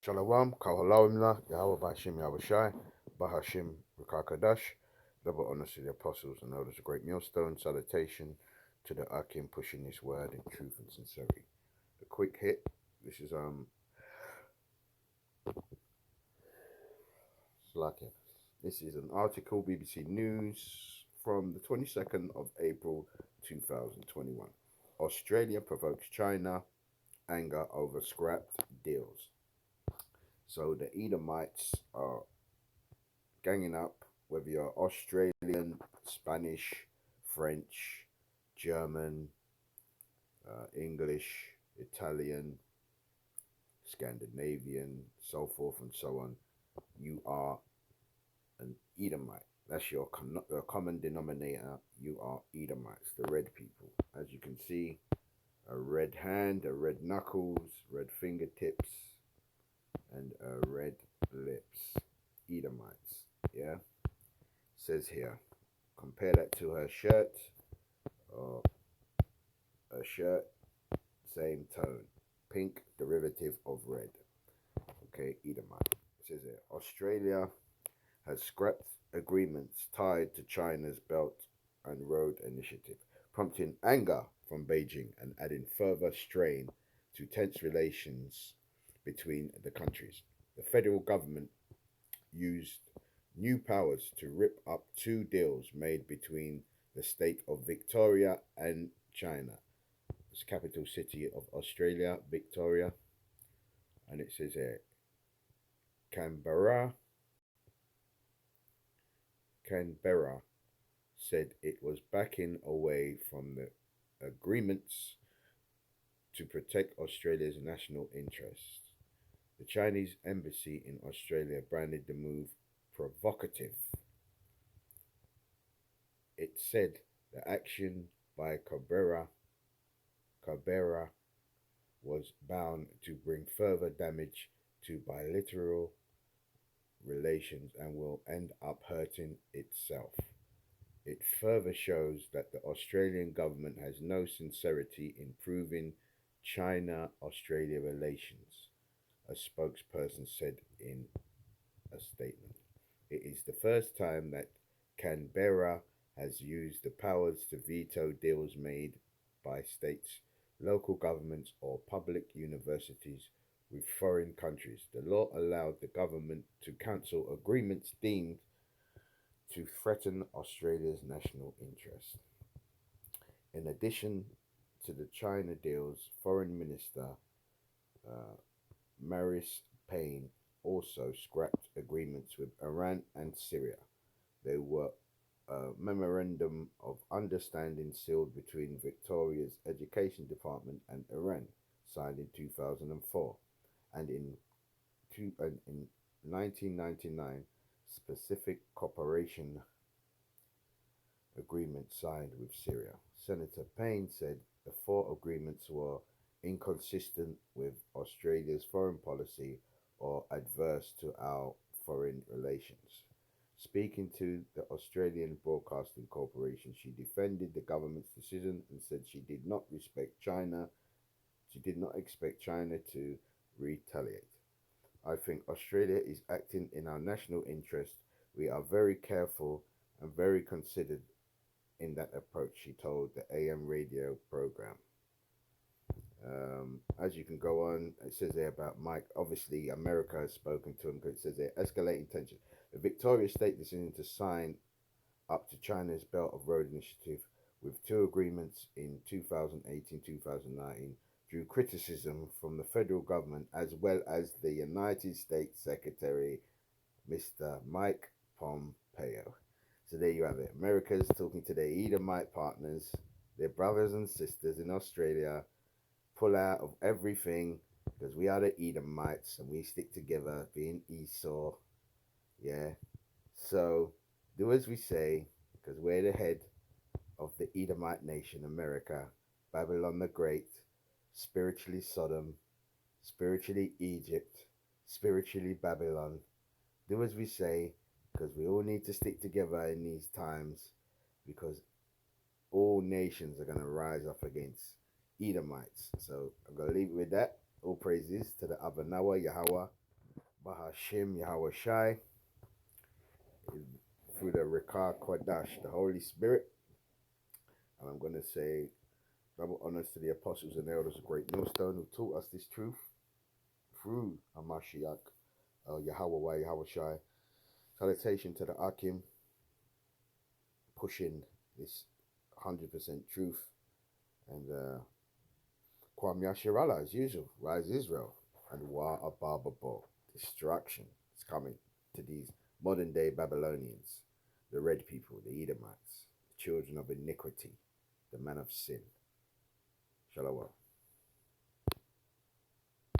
Shalom, Kahalawimla, Yahweh Bashim Yahushai, Bahashim Rukakadash, double honors to the apostles and elders of Great Millstone, salutation to the Akim pushing this word in truth and sincerity. A quick hit, this is Slakia. This is an article, BBC News, from the 22nd of April 2021. Australia provokes China anger over scrapped deals. So the Edomites are ganging up, whether you're Australian, Spanish, French, German, English, Italian, Scandinavian, so forth and so on, you are an Edomite. That's your common denominator. You are Edomites, the red people. As you can see, a red hand, a red knuckles, red fingertips, and a red lips. Edomites, yeah? Says here, compare that to her shirt, or a shirt, same tone, pink derivative of red. Okay, Edomite. It says here, Australia has scrapped agreements tied to China's Belt and Road Initiative, prompting anger from Beijing and adding further strain to tense relations between the countries. The federal government used new powers to rip up two deals made between the state of Victoria and China. It's capital city of Australia, Victoria, and it says here Canberra. Canberra said it was backing away from the agreements to protect Australia's national interests. The Chinese embassy in Australia branded the move provocative. It said the action by Canberra was bound to bring further damage to bilateral relations and will end up hurting itself. It further shows that the Australian government has no sincerity in improving China Australia relations, a spokesperson said in a statement. It is the first time that Canberra has used the powers to veto deals made by states, local governments, or public universities with foreign countries. The law allowed the government to cancel agreements deemed to threaten Australia's national interest. In addition to the China deals, Foreign Minister uh, Maris Payne also scrapped agreements with Iran and Syria. They were a memorandum of understanding sealed between Victoria's Education Department and Iran, signed in 2004, and in 1999, specific cooperation agreement signed with Syria. Senator Payne said the four agreements were inconsistent with Australia's foreign policy or adverse to our foreign relations. Speaking to the Australian Broadcasting Corporation, she defended the government's decision and said she did not expect China to retaliate. I think Australia is acting in our national interest. We are very careful and very considered in that approach, she told the AM radio program. As you can go on, it says there about Mike. Obviously, America has spoken to him because it says there escalating tension. The Victoria state decision to sign up to China's Belt of Road Initiative with two agreements in 2018-2019 drew criticism from the federal government as well as the United States Secretary, Mr. Mike Pompeo. So there you have it. America's talking to their Edomite partners, their brothers and sisters in Australia, pull out of everything because we are the Edomites and we stick together, being Esau. Yeah. So do as we say because we're the head of the Edomite nation, America, Babylon the Great, spiritually Sodom, spiritually Egypt, spiritually Babylon. Do as we say because we all need to stick together in these times because all nations are going to rise up against Edomites. So I'm going to leave it with that. All praises to the Abba Nawa, Yahweh, Bahashim Yahweh Shai, through the Rikah Kodash, the Holy Spirit. And I'm going to say double honors to the apostles and elders of Great Millstone who taught us this truth through Hamashiach, Yahweh Yahweh Shai. Salutation to the Akim, pushing this 100% truth. And Kwam Yashirallah, as usual, rise Israel. And Wa Abababo, destruction is coming to these modern day Babylonians, the red people, the Edomites, the children of iniquity, the men of sin. Shalom.